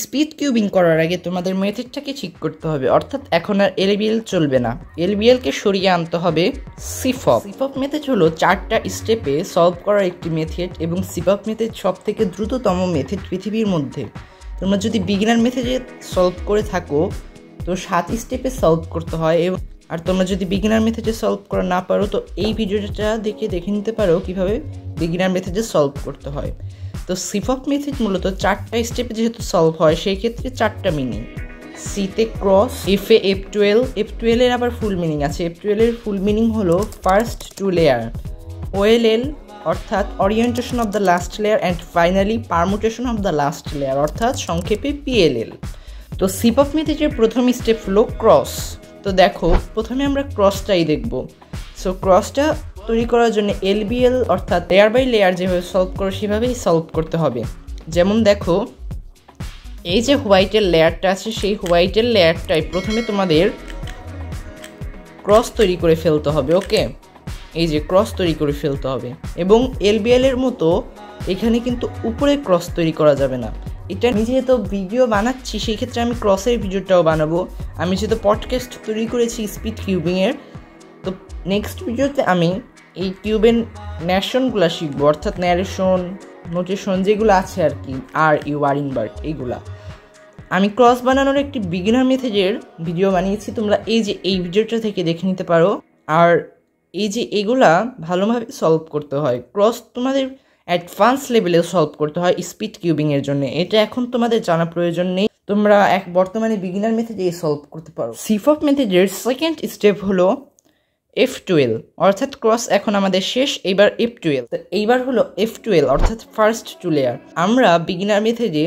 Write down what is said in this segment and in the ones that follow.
Speed cubing করার আগে তোমাদের মেথডটাকে ঠিক করতে হবে, অর্থাৎ এখন আর এলবিএল চলবে না, এলবিএলকে সরিয়ে আনতে হবে সিফপ। সিফপ মেথড হলো 4টা স্টেপে সলভ করার একটি মেথড এবং সিফপ মেথড সব থেকে দ্রুততম মেথড পৃথিবীর মধ্যে। তোমরা যদি বিগিনার মেথডে সলভ করে থাকো তো 7 স্টেপে সলভ করতে হয়, এবং আর তোমরা যদি বিগিনার মেথডে সলভ করা না পারো তো এই ভিডিওটা দেখে নিতে পারো কিভাবে বিগিনার মেথডে সলভ করতে হয়। তো সিফপ মেথড মূলত 4টা স্টেপে যেহেতু সলভ হয় সেই ক্ষেত্রে 4টা মিনিং। সিতে ক্রস, এফে F12, F12 এর আবার ফুল মিনিং আছে। F12 এর ফুল মিনিং হলো ফার্স্ট 2 লেয়ার, OLL অর্থাৎ orientation of the last layer, and finally permutation of the last layer অর্থাৎ সংক্ষেপে PLL। তো সিফপ মেথডের প্রথম স্টেপ হলো ক্রস। তো দেখো প্রথমে আমরা ক্রসটাই দেখব। সো ক্রসটা তৈরি করার জন্য এলবিএল অর্থাৎ লেয়ার বাই লেয়ার যেভাবে সলভ করো সেভাবেই সলভ করতে হবে। যেমন দেখো এই যে হোয়াইটের লেয়ারটা আছে সেই হোয়াইটের লেয়ারটাই প্রথমে তোমাদের ক্রস তৈরি করে ফেলতে হবে। ওকে, এই যে ক্রস তৈরি করে ফেলতে হবে, এবং এলবিএল এর মতো এখানে কিন্তু উপরে ক্রস তৈরি করা যাবে না। এটা আমি যেহেতু ভিডিও বানাচ্ছি সেই ক্ষেত্রে আমি ক্রসের ভিডিওটাও বানাবো। আমি যেহেতু পডকাস্ট তৈরি করেছি স্পিড কিউবিংয়ের, তো নেক্সট ভিডিওতে আমি এই কিউবের ন্যারেশনগুলো শিখবো, অর্থাৎ ন্যারেশন, নোটেশন যেগুলো আছে আর কি, ইউ আর ইনভার্ট এইগুলা। আমি ক্রস বানানোর একটি বিগিনার মেথডের ভিডিও বানিয়েছি, তোমরা এই ভিডিওটা থেকে দেখে নিতে পারো। আর এই যে এগুলা ভালোভাবে সলভ করতে হয়, ক্রস তোমাদের অ্যাডভান্স লেভেলে সলভ করতে হয় স্পিড কিউবিংয়ের জন্য। এটা এখন তোমাদের জানা প্রয়োজন নেই, তোমরা বর্তমানে বিগিনার মেথডে সলভ করতে পারো। সিফপ মেথডের সেকেন্ড স্টেপ হলো F12 অর্থাৎ ক্রস এখন আমাদের শেষ, এইবার F12। এইবার হলো F12 অর্থাৎ ফার্স্ট 2 লেয়ার। আমরা বিগিনার মেথডে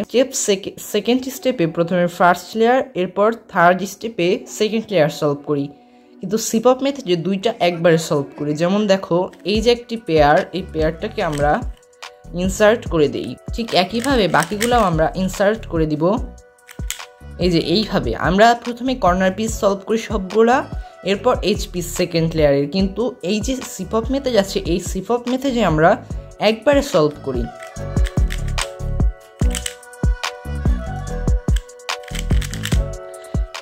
সেকেন্ড স্টেপে প্রথমে ফার্স্ট লেয়ার, এরপর থার্ড স্টেপে সেকেন্ড লেয়ার সলভ করি, কিন্তু সিফপ মেথডে দুইটা একবারে সলভ করি। যেমন দেখো এই যে একটি পেয়ার, এই পেয়ারটাকে আমরা ইনসার্ট করে দিই, ঠিক একইভাবে বাকিগুলোও আমরা ইনসার্ট করে দিব। এই যে এইভাবে আমরা প্রথমে কর্নার পিস সলভ করি সবগুলা, এরপর এইচ পিস সেকেন্ড লেয়ারের। কিন্তু এই যে সিফপ মেথড আছে এই সিফপ মেথডে আমরা একবারে সলভ করি।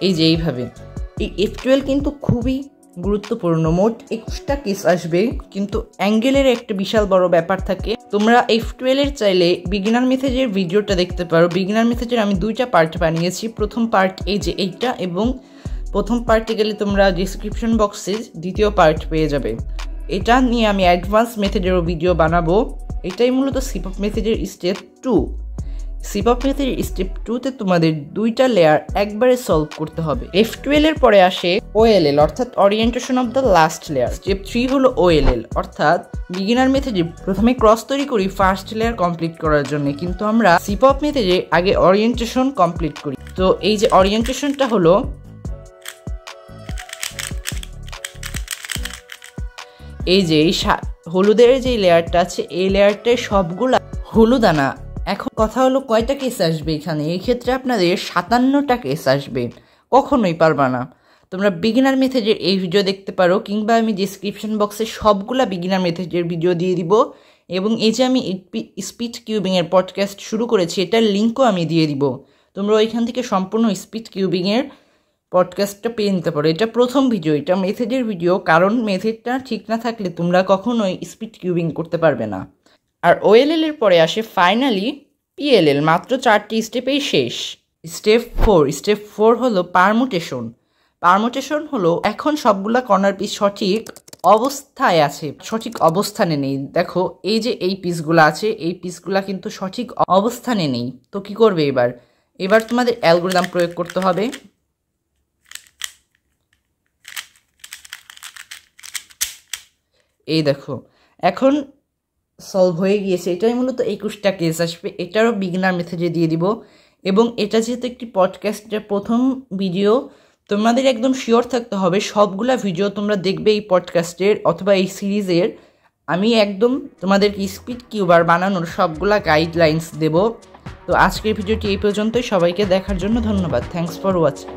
এই যে এইভাবে এই F12 কিন্তু খুবই গুরুত্বপূর্ণ। মোট 21টা কেস আসবে, কিন্তু অ্যাঙ্গেলের একটা বিশাল বড় ব্যাপার থাকে। তোমরা F12 এর চাইলে বিগিনার মেথডের ভিডিওটা দেখতে পারো। বিগিনার মেথডের আমি 2টা পার্ট বানিয়েছি, প্রথম পার্ট এই যে এইটা, এবং প্রথম পার্টে গেলে তোমরা ডিসক্রিপশন বক্সে দ্বিতীয় পার্ট পেয়ে যাবে। এটা নিয়ে আমি অ্যাডভান্স মেথডেরও ভিডিও বানাবো। এটাই মূলত সিফপ মেথডের স্টেপ 2। সিফপ মেথডের স্টেপ 2তে তোমাদের 2টা লেয়ার একবারে সলভ করতে হবে। F12 এর পরে আসে OLL অর্থাৎ orientation of the last layer. Step 3 হলো OLL অর্থাৎ বিগিনার মেথডে প্রথমে ক্রস তৈরি করি ফার্স্ট লেয়ার কমপ্লিট করার জন্য, কিন্তু আমরা সিফপ মেথডে আগে ওরিয়েন্টেশন কমপ্লিট করি। তো এই যে ওরিয়েন্টেশনটা হলো এই যে হলুদের যে লেয়ারটা আছে এই লেয়ারটায় সবগুলা হলুদানা। এখন কথা হলো কয়টা কেস আসবে এখানে, এই ক্ষেত্রে আপনাদের 57টা কেস আসবে, কখনোই পারবা না। তোমরা বিগিনার মেথডের এই ভিডিও দেখতে পারো, কিংবা আমি ডিসক্রিপশন বক্সে সবগুলা বিগিনার মেথডের ভিডিও দিয়ে দিব, এবং এই যে আমি স্পিড কিউবিংয়ের পডকাস্ট শুরু করেছি এটার লিঙ্কও আমি দিয়ে দিব। তোমরা ওইখান থেকে সম্পূর্ণ স্পিড কিউবিংয়ের পডকাস্টটা পেয়ে নিতে পারো। এটা প্রথম ভিডিও, এটা মেথডের ভিডিও, কারণ মেথডটা ঠিক না থাকলে তোমরা কখনোই স্পিড কিউবিং করতে পারবে না। আর OLL এর পরে আসে ফাইনালি PLL, মাত্র 4টি স্টেপেই শেষ। স্টেপ 4 হলো পারমুটেশন। পারমুটেশন হলো এখন সবগুলা কর্নার পিস সঠিক অবস্থায় আছে, সঠিক অবস্থানে নেই। দেখো এই যে এই পিসগুলো আছে এই পিসগুলা কিন্তু সঠিক অবস্থানে নেই। তো কি করবে এবার তোমাদের অ্যালগরিদম প্রয়োগ করতে হবে। এই দেখো এখন সলভ হয়ে গিয়েছে। এটাই মূলত 21টা কেস আসবে, এটারও বিগিনার মেথডে দিয়ে দিব। এবং এটা যেহেতু একটি পডকাস্টের প্রথম ভিডিও, তোমাদের একদম শিওর থাকতে হবে সবগুলা ভিডিও তোমরা দেখবে এই পডকাস্টের অথবা এই সিরিজের। আমি একদম তোমাদেরকে স্পিড কিউবার বানানোর সবগুলা গাইডলাইন্স দেব। তো আজকের ভিডিওটি এই পর্যন্তই। সবাইকে দেখার জন্য ধন্যবাদ। Thanks for watching.